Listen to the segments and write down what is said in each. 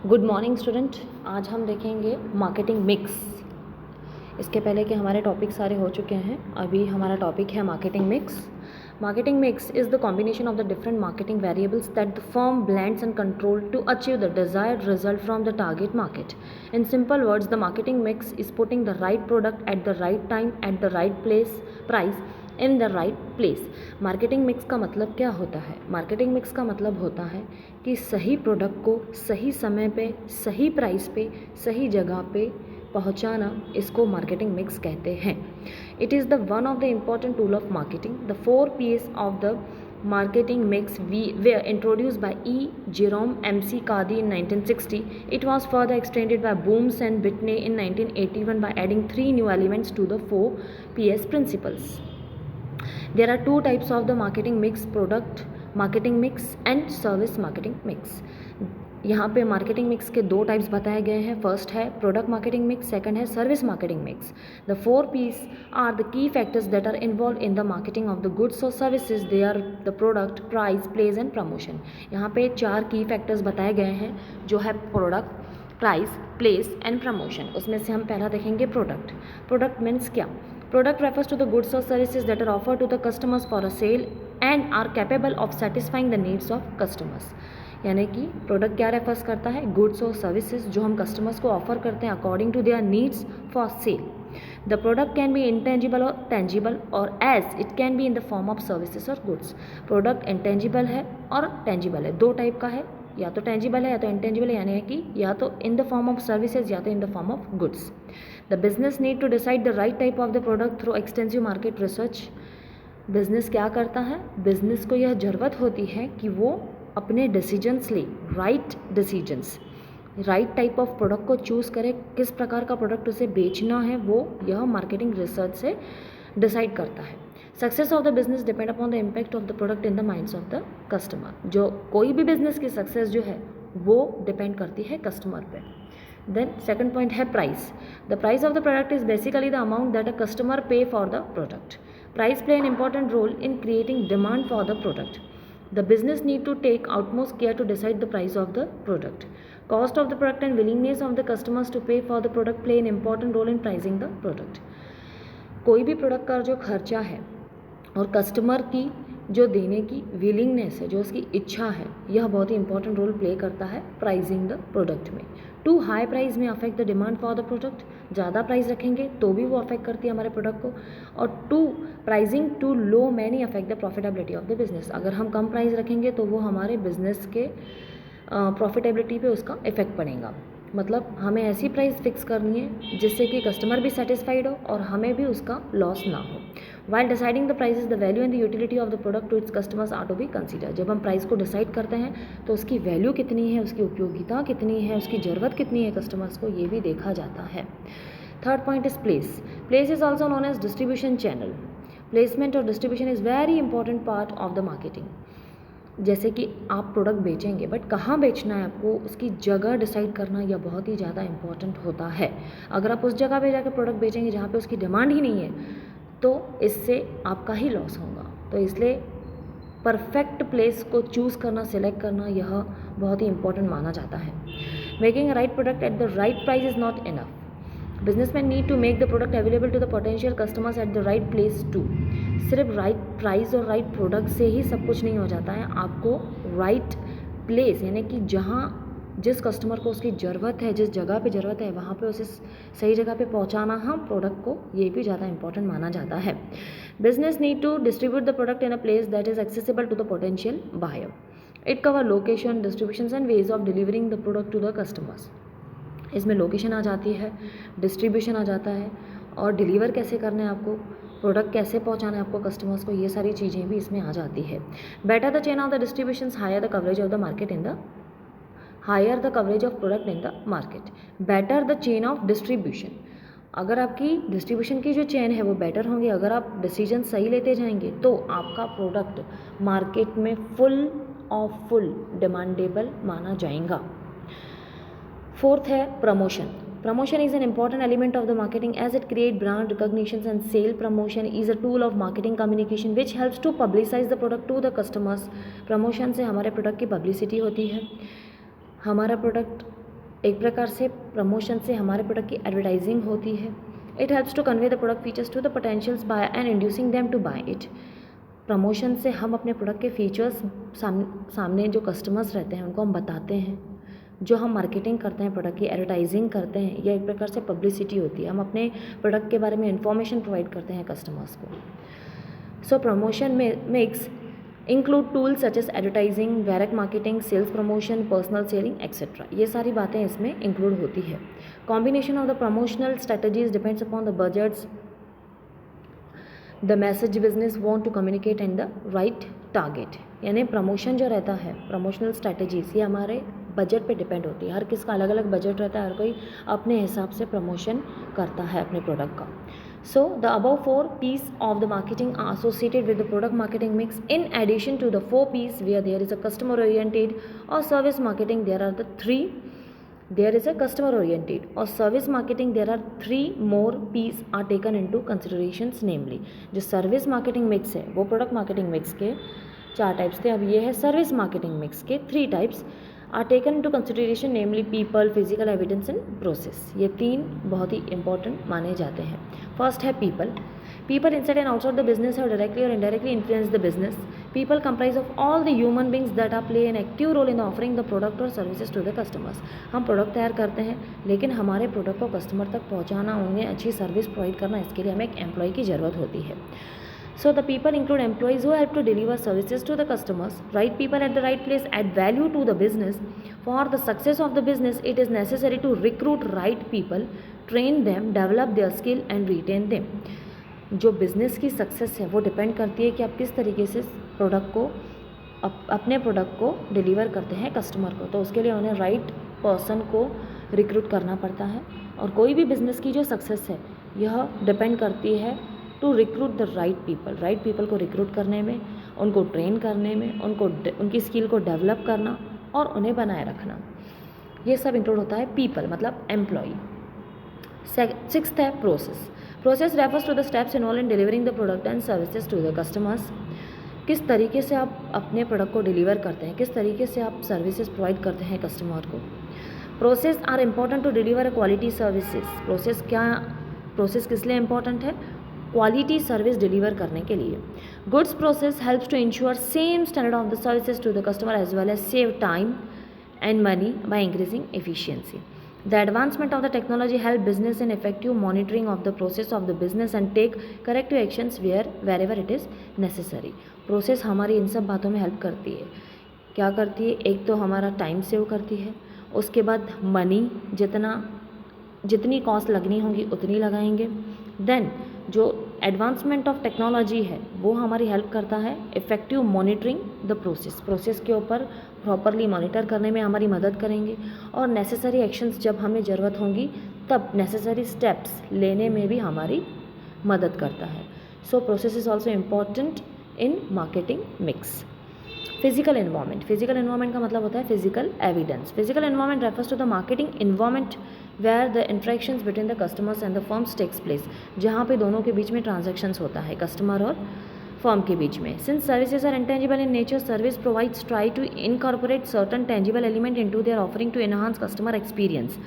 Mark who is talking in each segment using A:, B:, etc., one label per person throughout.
A: Good morning student. आज हम देखेंगे मार्केटिंग मिक्स। इसके पहले कि हमारे टॉपिक सारे हो चुके हैं, अभी हमारा टॉपिक है marketing mix. Marketing mix is the combination of the different marketing variables that the firm blends and control to achieve the desired result from the target market. In simple words, the marketing mix is putting the right product at the right time at the right place price in the right place. Marketing mix का मतलब क्या होता है? Marketing mix का मतलब होता है कि सही प्रोडक्ट को सही समय पे, सही प्राइस पे, सही जगह पे पहुंचाना, इसको मार्केटिंग मिक्स कहते हैं। It is the one of the important tool of marketing. The 4 P's of the marketing mix were introduced by E. Jerome McCarthy in 1960. It was further extended by Booms and Whitney in 1981 by adding 3 new elements to the 4 P's principles. There are 2 types of the marketing mix: product marketing mix and service marketing mix. यहाँ पे marketing mix के 2 types बताए गए हैं। First है product marketing mix, second है service marketing mix. The 4 P's are the key factors that are involve in the marketing of the goods और services. They are the product, price, place and promotion. यहाँ पे 4 की factors बताए गए हैं, जो है product, price, place and promotion. उसमें से हम पहला देखेंगे प्रोडक्ट। प्रोडक्ट मीन्स क्या? Product refers to the goods or services that are offered to the customers for a sale and are capable of satisfying the needs of customers. यानी कि product क्या refers करता है? गुड्स और services जो हम customers को ऑफर करते हैं according to their needs for sale. The product can be intangible और टेंजिबल, और as it can be in the form of services और गुड्स। प्रोडक्ट इंटेंजिबल है और टेंजिबल है, 2 टाइप का है, या तो टेंजिबल है या तो इंटेंजिबल है, यानी कि या तो in the form of services या तो in the form of goods. The business need to decide the right type of the product through extensive market research. Business क्या करता है? बिजनेस को यह ज़रूरत होती है कि वो अपने डिसीजंस ले, right decisions, right type of product को चूज़ करे। किस प्रकार का प्रोडक्ट उसे बेचना है वो यह मार्केटिंग रिसर्च से डिसाइड करता है। Success of the business depend upon the impact of the product in the minds of the customer. जो कोई भी बिजनेस की सक्सेस जो है वो डिपेंड करती है कस्टमर पे। देन सेकंड पॉइंट है price. The price of the product is basically the amount that a customer pay for the product. Price play an important role in creating demand for the product. The business need to take utmost care to decide the price of the product. Cost of the product and willingness of the customers to pay for the product play an important role in pricing the product. कोई भी product का जो खर्चा है और customer की जो देने की विलिंगनेस है, जो उसकी इच्छा है, यह बहुत ही इंपॉर्टेंट रोल प्ले करता है प्राइसिंग द प्रोडक्ट में। टू हाई प्राइस में affect the demand for the product. ज़्यादा प्राइस रखेंगे तो भी वो अफेक्ट करती है हमारे प्रोडक्ट को। और too pricing too low many affect the profitability of the business. अगर हम कम प्राइस रखेंगे तो वो हमारे बिजनेस के प्रॉफिटेबिलिटी पे उसका इफेक्ट पड़ेगा। मतलब हमें ऐसी प्राइस फिक्स करनी है जिससे कि कस्टमर भी सेटिस्फाइड हो और हमें भी उसका लॉस ना हो। While deciding the price the value and the utility of the product to its customers are to be consider. जब हम प्राइस को डिसाइड करते हैं तो उसकी वैल्यू कितनी है, उसकी उपयोगिता कितनी है, उसकी ज़रूरत कितनी है कस्टमर्स को, ये भी देखा जाता है। Third point is place. Place is also known as distribution channel. Placement और distribution is very important part of the marketing. जैसे कि आप प्रोडक्ट बेचेंगे, बट कहाँ बेचना है आपको, उसकी जगह डिसाइड करना यह बहुत ही ज़्यादा इंपॉर्टेंट होता है। अगर आप उस जगह पे जाकर प्रोडक्ट बेचेंगे जहाँ पे उसकी डिमांड ही नहीं है तो इससे आपका ही लॉस होगा। तो इसलिए परफेक्ट प्लेस को चूज़ करना, सिलेक्ट करना, यह बहुत ही इंपॉर्टेंट माना जाता है। Making a right product at the right price is not enough. Businessman need to make the product available to the potential customers at the right place too. सिर्फ राइट प्राइस और right product से ही सब कुछ नहीं हो जाता है। आपको राइट प्लेस यानी कि जहाँ जिस कस्टमर को उसकी ज़रूरत है, जिस जगह पे ज़रूरत है, वहाँ पे उसे सही जगह पे पहुँचाना हम प्रोडक्ट को, ये भी ज़्यादा इंपॉर्टेंट माना जाता है। Business need to distribute the product in a place that is accessible to the potential buyer. It cover location, distribution and ways of delivering the product to the customers. इसमें location आ जाती है, distribution आ जाता है, और deliver कैसे करना है आपको, प्रोडक्ट कैसे पहुंचाना है आपको कस्टमर्स को, ये सारी चीज़ें भी इसमें आ जाती है। Better the chain of the distribution, higher the coverage of the market in the higher the coverage of product in the market. Better the chain of distribution. अगर आपकी डिस्ट्रीब्यूशन की जो चेन है वो बेटर होंगी, अगर आप डिसीजन सही लेते जाएंगे तो आपका प्रोडक्ट मार्केट में फुल डिमांडेबल माना जाएगा। फोर्थ है promotion. Promotion is an important element of the marketing as it creates brand recognition, and sale promotion is a tool of marketing communication which helps to publicize the product to the customers. Promotion से हमारे product की publicity होती है, हमारा product एक प्रकार से promotion से हमारे प्रोडक्ट की एडवर्टाइजिंग होती है। It helps to convey the product features to the potentials buy and inducing them to buy it. Promotion से हम अपने प्रोडक्ट के फीचर्स सामने जो कस्टमर्स रहते हैं उनको हम बताते हैं। जो हम मार्केटिंग करते हैं, प्रोडक्ट की एडवर्टाइजिंग करते हैं, यह एक प्रकार से पब्लिसिटी होती है। हम अपने प्रोडक्ट के बारे में इंफॉर्मेशन प्रोवाइड करते हैं कस्टमर्स को। So promotion mix include tools such as advertising, direct marketing, sales promotion, personal selling etcetera. ये सारी बातें इसमें इंक्लूड होती है। Combination of the promotional strategies depends upon the budgets, the message business want to communicate and the right target. यानी promotion जो रहता है, प्रमोशनल स्ट्रैटेजीज, ये हमारे बजट पे डिपेंड होती है। हर किसका अलग अलग बजट रहता है, हर कोई अपने हिसाब से प्रमोशन करता है अपने प्रोडक्ट का। So the above 4 P's of the marketing are associated with the product marketing mix. In addition to the 4 P's where there is a customer oriented or service marketing, there are three more P's are taken into considerations, namely जो service marketing mix है वो product marketing mix के 4 types थे, अब ये है service marketing mix के 3 types are taken into consideration, namely people, physical evidence and process. ये 3 बहुत ही इंपॉर्टेंट माने जाते हैं। फर्स्ट है people. People inside and outside the business have directly or indirectly influenced the business. People comprise of all the human beings that are play an active role in offering the product or services to the customers. हम product तैयार करते हैं, लेकिन हमारे product को customer तक पहुंचाना, उन्हें अच्छी सर्विस प्रोवाइड करना, इसके लिए हमें एक एम्प्लॉय की ज़रूरत होती है। So the people include employees who help to deliver services to the customers. Right people at the right place add value to the business. For the success of the business, it is necessary to recruit right people, train them, develop their skill and retain them. जो business की success है वो depend करती है कि आप किस तरीके से प्रोडक्ट को अपने प्रोडक्ट को डिलीवर करते हैं कस्टमर को। तो उसके लिए उन्हें राइट पर्सन को रिक्रूट करना पड़ता है। और कोई भी बिज़नेस की जो सक्सेस है यह डिपेंड करती है to recruit the right people. Right people को रिक्रूट करने में, उनको ट्रेन करने में, उनकी स्किल को डेवलप करना और उन्हें बनाए रखना, ये सब इंक्लूड होता है पीपल मतलब एम्प्लॉय। सिक्स्थ है process. Process refers to the steps involve in delivering the product and services to the customers. किस तरीके से आप अपने प्रोडक्ट को डिलीवर करते हैं, किस तरीके से आप सर्विसेज प्रोवाइड करते हैं कस्टमर को। Process are important to deliver a quality services. Process किस लिए इम्पॉर्टेंट है? क्वालिटी सर्विस डिलीवर करने के लिए। Goods process helps to ensure same standard of the services to the customer as well as save time and money by increasing efficiency. The advancement of the technology help business in effective monitoring of the process of the business and take corrective actions wherever it is necessary. Process हमारी इन सब बातों में help करती है। क्या करती है? एक तो हमारा टाइम सेव करती है, उसके बाद मनी जितनी कॉस्ट लगनी होगी उतनी लगाएंगे। देन जो एडवांसमेंट ऑफ टेक्नोलॉजी है वो हमारी हेल्प करता है इफ़ेक्टिव मॉनिटरिंग द प्रोसेस के ऊपर प्रॉपरली मॉनिटर करने में हमारी मदद करेंगे। और नेसेसरी एक्शंस जब हमें ज़रूरत होंगी तब नेसेसरी स्टेप्स लेने में भी हमारी मदद करता है। So process is also important in marketing mix. Physical environment का मतलब होता है physical evidence. Physical environment refers to the marketing environment where the interactions between the customers and the firms takes place, जहाँ पे दोनों के बीच में ट्रांजैक्शंस होता है कस्टमर और फर्म के बीच में। Since services are intangible in nature, service provides try to incorporate certain tangible element into their offering to enhance customer experience.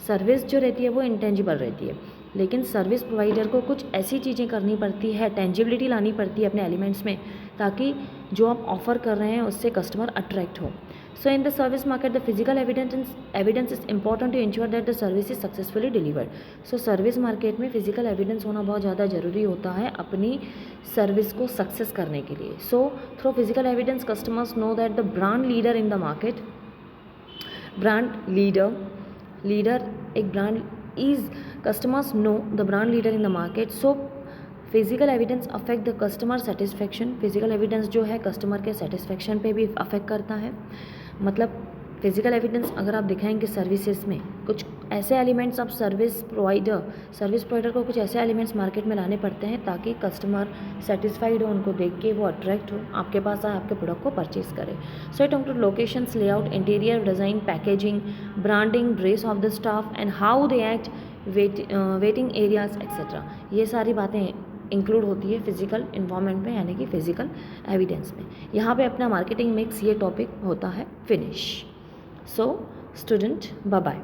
A: Service जो रहती है वो इंटेंजिबल रहती है, लेकिन सर्विस प्रोवाइडर को कुछ ऐसी चीज़ें करनी पड़ती है, टेंजिबिलिटी लानी पड़ती है अपने एलिमेंट्स में, ताकि जो आप ऑफर कर रहे हैं उससे कस्टमर अट्रैक्ट हो। So in the service market the physical evidence is important to ensure that the service is successfully delivered. So service market में फिजिकल एविडेंस होना बहुत ज़्यादा ज़रूरी होता है अपनी सर्विस को सक्सेस करने के लिए। So through physical evidence customers know that the brand leader in the market, customers know the brand leader in the market. So physical evidence affect the customer satisfaction. Physical evidence जो है customer के satisfaction पे भी affect करता है। मतलब physical evidence अगर आप दिखाएंगे सर्विसेज में कुछ ऐसे एलिमेंट्स, आप सर्विस प्रोवाइडर को कुछ ऐसे एलिमेंट्स मार्केट में लाने पड़ते हैं ताकि कस्टमर सेटिस्फाइड हो, उनको देख के वो अट्रैक्ट हो, आपके पास आए, आपके प्रोडक्ट को परचेज करे। So it include locations, layout, interior design, packaging, branding, dress of the staff and how they act, waiting areas etcetera. ये सारी बातें इंक्लूड होती है फिजिकल इन्वायरमेंट में, यानी कि फिजिकल एविडेंस में। यहाँ पे अपना मार्केटिंग मिक्स ये टॉपिक होता है finish. So student, bye bye.